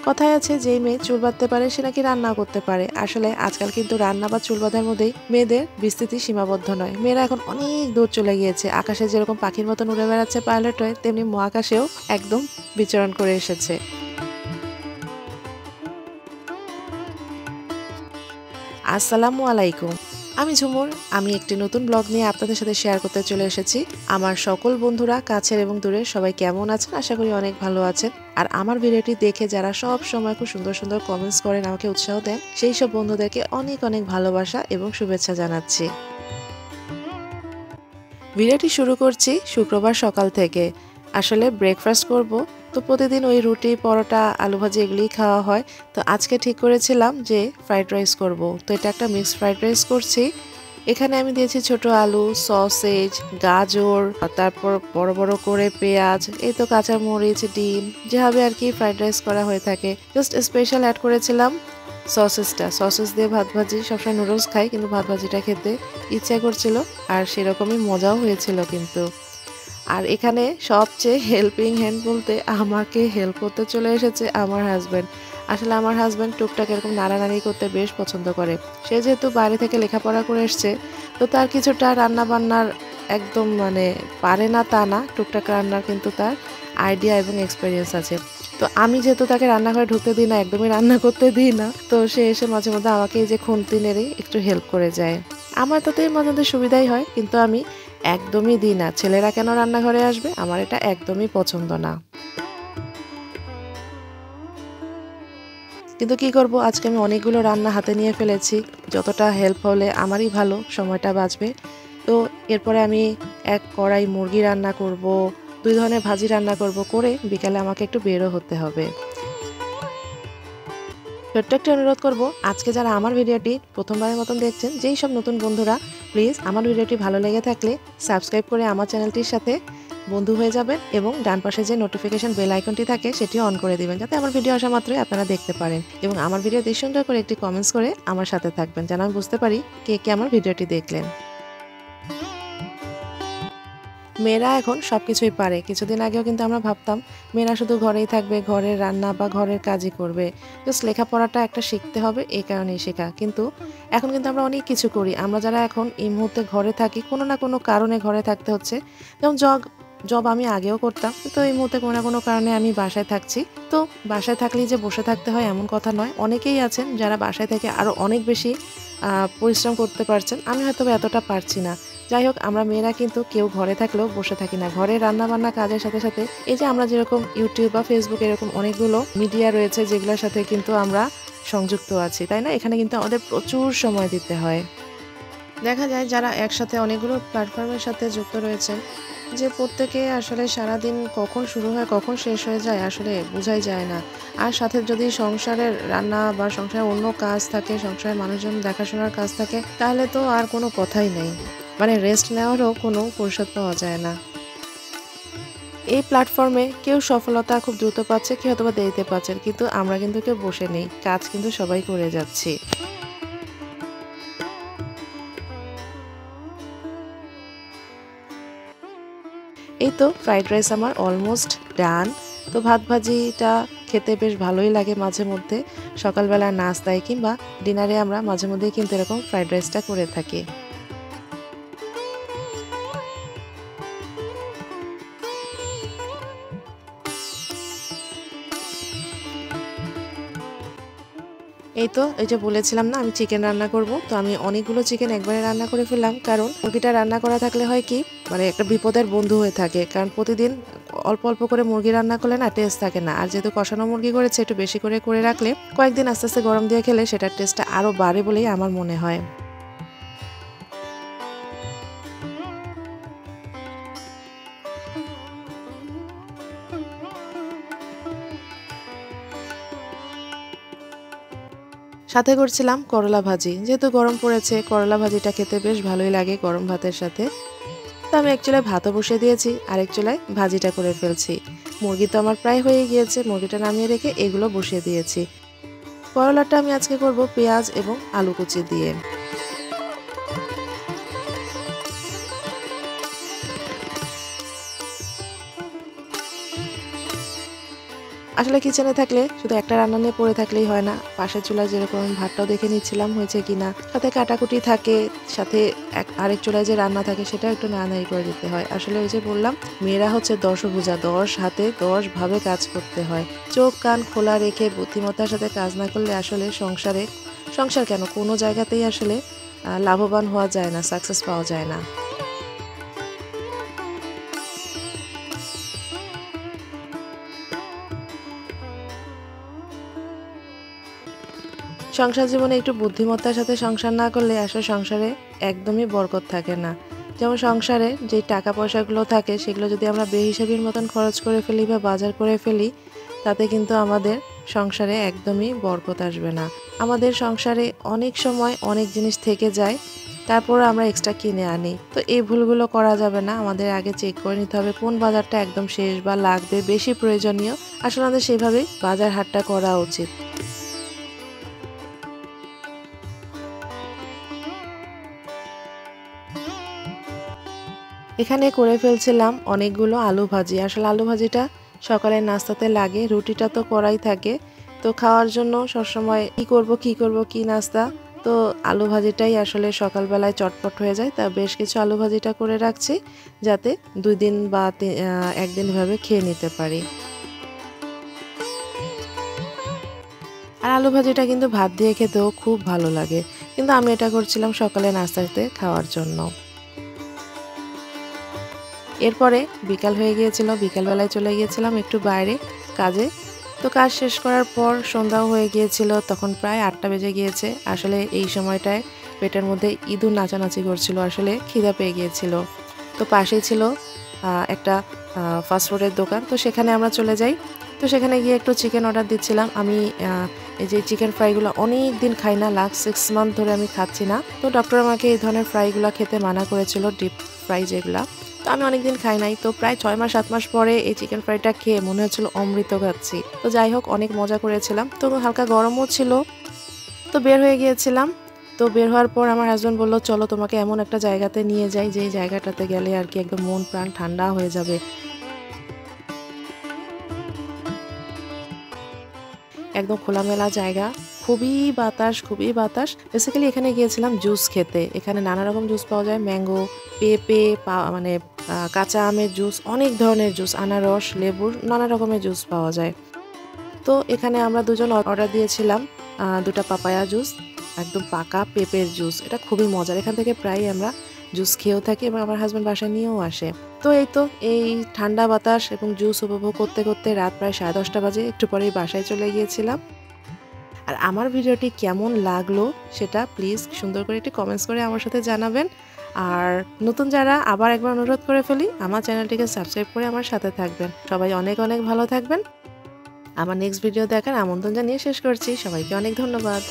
কথায় আছে যেই মেয়ে চুল বাঁধতে পারে সে নাকি রান্নাও করতে পারে। আসলে আজকাল কিন্তু রান্না বা চুল বাঁধার মধ্যেই মেয়েদের বিস্তৃতি সীমাবদ্ধ নয়। মেয়েরা এখন অনেক দূর চলে গিয়েছে। আকাশে যেরকম পাখির মতন উড়ে বেড়াচ্ছে পাইলট হয়ে, তেমনি মহাকাশেও একদম বিচরণ করে এসেছে। আসসালামু আলাইকুম, আমি ঝুমুর। আমি একটি নতুন ব্লগ নিয়ে আপনাদের সাথে শেয়ার করতে চলে এসেছি। আমার সকল বন্ধুরা কাছের এবং দূরের সবাই কেমন আছেন? আশা করি অনেক ভালো আছেন। আর আমার ভিডিওটি দেখে যারা সব সময় খুব সুন্দর সুন্দর কমেন্টস করেন, আমাকে উৎসাহ দেন, সেই সব বন্ধুদেরকে অনেক অনেক ভালোবাসা এবং শুভেচ্ছা জানাচ্ছি। ভিডিওটি শুরু করছি শুক্রবার সকাল থেকে। আসলে ব্রেকফাস্ট করব, তো প্রতিদিন ওই রুটি পরোটা আলু ভাজি এগুলিই খাওয়া হয়। তো আজকে ঠিক করেছিলাম যে ফ্রাইড রাইস করব। তো এটা একটা মিক্সড ফ্রাইড রাইস করছি। এখানে আমি দিয়েছি ছোট আলু, সসেজ, গাজর, তারপর বড় বড় করে পেঁয়াজ, এই তো কাঁচামরিচ, ডিম, যেভাবে আর কি ফ্রাইড রাইস করা হয়ে থাকে। জাস্ট স্পেশাল অ্যাড করেছিলাম সসেস দিয়ে ভাত ভাজি। সবসময় নুডলস খাই, কিন্তু ভাত ভাজিটা খেতে ইচ্ছা করছিল, আর সেরকমই মজাও হয়েছিল কিন্তু। আর এখানে সবচেয়ে হেল্পিং হ্যান্ড বলতে আমাকে হেল্প করতে চলে এসেছে আমার হাজব্যান্ড। আসলে আমার হাজব্যান্ড টুকটাক এরকম নাড়ানাড়ি করতে বেশ পছন্দ করে। সে যেহেতু বাইরে থেকে লেখাপড়া করে এসছে, তো তার কিছুটা রান্না বান্নার একদম মানে পারে না তা না, টুকটাক রান্নার কিন্তু তার আইডিয়া এবং এক্সপিরিয়েন্স আছে। তো আমি যেহেতু তাকে রান্নাঘরে ঢুকতে দিই না, একদমই রান্না করতে দিই না, তো সে এসে মাঝে মধ্যে আমাকে এই যে খুন্তি নেড়ে একটু হেল্প করে যায়। আমার তাতে মাঝে মধ্যে সুবিধাই হয়, কিন্তু আমি একদমই দিই না। ছেলেরা কেন রান্নাঘরে আসবে, আমার এটা একদমই পছন্দ না। কিন্তু কি করব, আজকে আমি অনেকগুলো রান্না হাতে নিয়ে ফেলেছি। যতটা হেল্প হলে আমারই ভালো, সময়টা বাঁচবে। তো এরপরে আমি এক কড়াই মুরগি রান্না করব, 2 ধরনের ভাজি রান্না করব, করে বিকালে আমাকে একটু বেরো হতে হবে। ছোট্ট একটা অনুরোধ করব, আজকে যারা আমার ভিডিওটি প্রথমবারের মতন দেখছেন, যেই সব নতুন বন্ধুরা, প্লিজ আমার ভিডিওটি ভালো লেগে থাকলে সাবস্ক্রাইব করে আমার চ্যানেলটির সাথে বন্ধু হয়ে যাবেন, এবং ডান পাশে যে নোটিফিকেশন বেল আইকনটি থাকে সেটিও অন করে দিবেন, যাতে আমার ভিডিও আসা মাত্রই আপনারা দেখতে পারেন। এবং আমার ভিডিওতে সুন্দর করে একটি কমেন্টস করে আমার সাথে থাকবেন, যেন আমি বুঝতে পারি কে কে আমার ভিডিওটি দেখলেন। মেয়েরা এখন সবকিছুই পারে। কিছুদিন আগেও কিন্তু আমরা ভাবতাম মেয়েরা শুধু ঘরেই থাকবে, ঘরের রান্না বা ঘরের কাজই করবে, জাস্ট লেখাপড়াটা একটা শিখতে হবে, এই কারণেই শেখা। কিন্তু এখন কিন্তু আমরা অনেক কিছু করি। আমরা যারা এখন এই মুহূর্তে ঘরে থাকি, কোনো না কোনো কারণে ঘরে থাকতে হচ্ছে। যেমন জব আমি আগেও করতাম, তো এই মুহূর্তে কোনো না কোনো কারণে আমি বাসায় থাকছি। তো বাসায় থাকলেই যে বসে থাকতে হয় এমন কথা নয়। অনেকেই আছেন যারা বাসায় থেকে আরও অনেক বেশি পরিশ্রম করতে পারছেন। আমি হয়তো এতটা পারছি না। যাই হোক, আমরা মেয়েরা কিন্তু কেউ ঘরে থাকলেও বসে থাকি না। ঘরে রান্নাবান্না কাজের সাথে সাথে এই যে আমরা যেরকম ইউটিউব বা ফেসবুক এরকম অনেকগুলো মিডিয়া রয়েছে, যেগুলোর সাথে কিন্তু আমরা সংযুক্ত আছি, তাই না? এখানে কিন্তু আমাদের প্রচুর সময় দিতে হয়। দেখা যায় যারা একসাথে অনেকগুলো প্ল্যাটফর্মের সাথে যুক্ত রয়েছেন, যে প্রত্যেকে আসলে সারাদিন কখন শুরু হয় কখন শেষ হয়ে যায় আসলে বোঝাই যায় না। আর সাথে যদি সংসারের রান্না বা সংসারের অন্য কাজ থাকে, সংসারের মানুষজন দেখাশোনার কাজ থাকে, তাহলে তো আর কোনো কথাই নেই। মানে রেস্ট নেওয়ারও কোনো ফুরসত পাওয়া যায় না। এই প্ল্যাটফর্মে কেউ সফলতা খুব দ্রুত পাচ্ছে, কেউ হয়তো বা দেরিতে পাচ্ছেন, কিন্তু আমরা কিন্তু কেউ বসে নেই, কাজ কিন্তু সবাই করে যাচ্ছি। এই তো ফ্রাইড রাইস আমার অলমোস্ট ডান। তো ভাত ভাজিটা খেতে বেশ ভালোই লাগে মাঝে মধ্যে। সকালবেলা নাস্তায় কিংবা ডিনারে আমরা মাঝে মধ্যেই কিন্তু এরকম ফ্রাইড রাইসটা করে থাকি। এই তো এই যে বলেছিলাম না আমি চিকেন রান্না করব, তো আমি অনেকগুলো চিকেন একবারে রান্না করে ফেললাম। কারণ মুরগিটা রান্না করা থাকলে হয় কি, মানে একটা বিপদের বন্ধু হয়ে থাকে। কারণ প্রতিদিন অল্প অল্প করে মুরগি রান্না করলে না টেস্ট থাকে না। আর যেহেতু কষানো মুরগি করেছে, একটু বেশি করে করে রাখলে কয়েকদিন আস্তে আস্তে গরম দিয়ে খেলে সেটার টেস্টটা আরও বাড়ে বলেই আমার মনে হয়। সাথে করছিলাম করলা ভাজি। যেহেতু গরম পড়েছে, করলা ভাজিটা খেতে বেশ ভালোই লাগে গরম ভাতের সাথে। তো আমি এক চুলায় ভাতও বসিয়ে দিয়েছি, আরেক চুলায় ভাজিটা করে ফেলছি। মুরগি তো আমার প্রায় হয়ে গিয়েছে, মুরগিটা নামিয়ে রেখে এগুলো বসিয়ে দিয়েছি। করলাটা আমি আজকে করব পেঁয়াজ এবং আলু কুচি দিয়ে। আসলে কিচেনে থাকলে শুধু একটা রান্না নিয়ে পড়ে থাকলেই হয় না, পাশের চুলায় যেরকম আমি ভাতটাও দেখে নিচ্ছিলাম হয়েছে কিনা, সাথে কাটাকুটি থাকে, সাথে আরেক চুলায় যে রান্না থাকে সেটাও একটু নাড়ানাড়ি করে দিতে হয়। আসলে ওই যে বললাম, মেয়েরা হচ্ছে দশভুজা, 10 হাতে 10 ভাবে কাজ করতে হয়। চোখ কান খোলা রেখে বুদ্ধিমত্তার সাথে কাজ না করলে আসলে সংসার কেন কোনো জায়গাতেই আসলে লাভবান হওয়া যায় না, সাকসেস পাওয়া যায় না। সংসার জীবনে একটু বুদ্ধিমত্তার সাথে সংসার না করলে আসলে সংসারে একদমই বরকত থাকে না। যেমন সংসারে যে টাকা পয়সাগুলো থাকে সেগুলো যদি আমরা বেহিসাবির মতন খরচ করে ফেলি বা বাজার করে ফেলি, তাতে কিন্তু আমাদের সংসারে একদমই বরকত আসবে না। আমাদের সংসারে অনেক সময় অনেক জিনিস থেকে যায়, তারপর আমরা এক্সট্রা কিনে আনি। তো এই ভুলগুলো করা যাবে না, আমাদের আগে চেক করে নিতে হবে কোন বাজারটা একদম শেষ বা লাগবে বেশি প্রয়োজনীয়। আসলে আমাদের সেভাবেই বাজার হাটটা করা উচিত। এখানে করে ফেলছিলাম অনেকগুলো আলু ভাজি। আসলে আলু ভাজিটা সকালের নাস্তাতে লাগে, রুটিটা তো করাই থাকে। তো খাওয়ার জন্য সবসময় কি করব কি নাস্তা, তো আলু ভাজিটাই আসলে সকালবেলায় চটপট হয়ে যায়। তা বেশ কিছু আলু ভাজিটা করে রাখছি, যাতে 2 দিন বা 1 দিন এভাবে খেয়ে নিতে পারি। আর আলু ভাজিটা কিন্তু ভাত দিয়ে খেতেও খুব ভালো লাগে, কিন্তু আমি এটা করছিলাম সকালে নাস্তাতে খাওয়ার জন্য। এরপরে বিকাল হয়ে গিয়েছিল, বিকালবেলায় চলে গিয়েছিলাম একটু বাইরে কাজে। তো কাজ শেষ করার পর সন্ধ্যাও হয়ে গিয়েছিল, তখন প্রায় 8টা বেজে গিয়েছে। আসলে এই সময়টায় পেটের মধ্যে ইঁদুর নাচানাচি করছিল, আসলে খিদা পেয়ে গিয়েছিল। তো পাশেই ছিল একটা ফাস্টফুডের দোকান, তো সেখানে আমরা চলে যাই। তো সেখানে গিয়ে একটু চিকেন অর্ডার দিচ্ছিলাম। আমি এই যে চিকেন ফ্রাইগুলো অনেক দিন খাই না, লাস্ট 6 মান্থ ধরে আমি খাচ্ছি না। তো ডক্টর আমাকে এই ধরনের ফ্রাইগুলো খেতে মানা করেছিল, ডিপ ফ্রাই যেগুলা। তো আমি অনেকদিন খাই নাই, তো প্রায় 6 মাস 7 মাস পরে এই চিকেন ফ্রাইটা খেয়ে মনে হচ্ছিল অমৃত খাচ্ছি। তো যাই হোক, অনেক মজা করেছিলাম, তো হালকা গরমও ছিল। তো বের হয়ে গিয়েছিলাম। তো বের হওয়ার পর আমার হাজব্যান্ড বলল, চলো তোমাকে এমন একটা জায়গাতে নিয়ে যাই যে জায়গাটাতে গেলে আর কি একদম মন প্রাণ ঠান্ডা হয়ে যাবে। একদম খোলামেলা জায়গা, খুবই বাতাস। বেসিক্যালি এখানে গিয়েছিলাম জুস খেতে। এখানে নানা রকম জুস পাওয়া যায়, ম্যাঙ্গো, পেঁপে, মানে কাঁচা আমের জুস, অনেক ধরনের জুস, আনারস, লেবুর নানা রকমের জুস পাওয়া যায়। তো এখানে আমরা দুজন অর্ডার দিয়েছিলাম 2টা পাপায়া জুস, একদম পাকা পেঁপের জুস। এটা খুবই মজার, এখান থেকে প্রায় আমরা জুস খেয়েও থাকি এবং আমার হাজব্যান্ড বাসায় নিয়েও আসে। তো এই ঠান্ডা বাতাস এবং জুস উপভোগ করতে করতে রাত প্রায় 10:30 বাজে, একটু পরেই বাসায় চলে গিয়েছিলাম। আর আমার ভিডিওটি কেমন লাগলো সেটা প্লিজ সুন্দর করে একটি কমেন্টস করে আমার সাথে জানাবেন। আর নতুন যারা, আবার একবার অনুরোধ করে ফেলি, আমার চ্যানেলটিকে সাবস্ক্রাইব করে আমার সাথে থাকবেন। সবাই অনেক অনেক ভালো থাকবেন। আমার নেক্সট ভিডিও দেখার আমন্ত্রণ জানিয়ে শেষ করছি। সবাইকে অনেক ধন্যবাদ।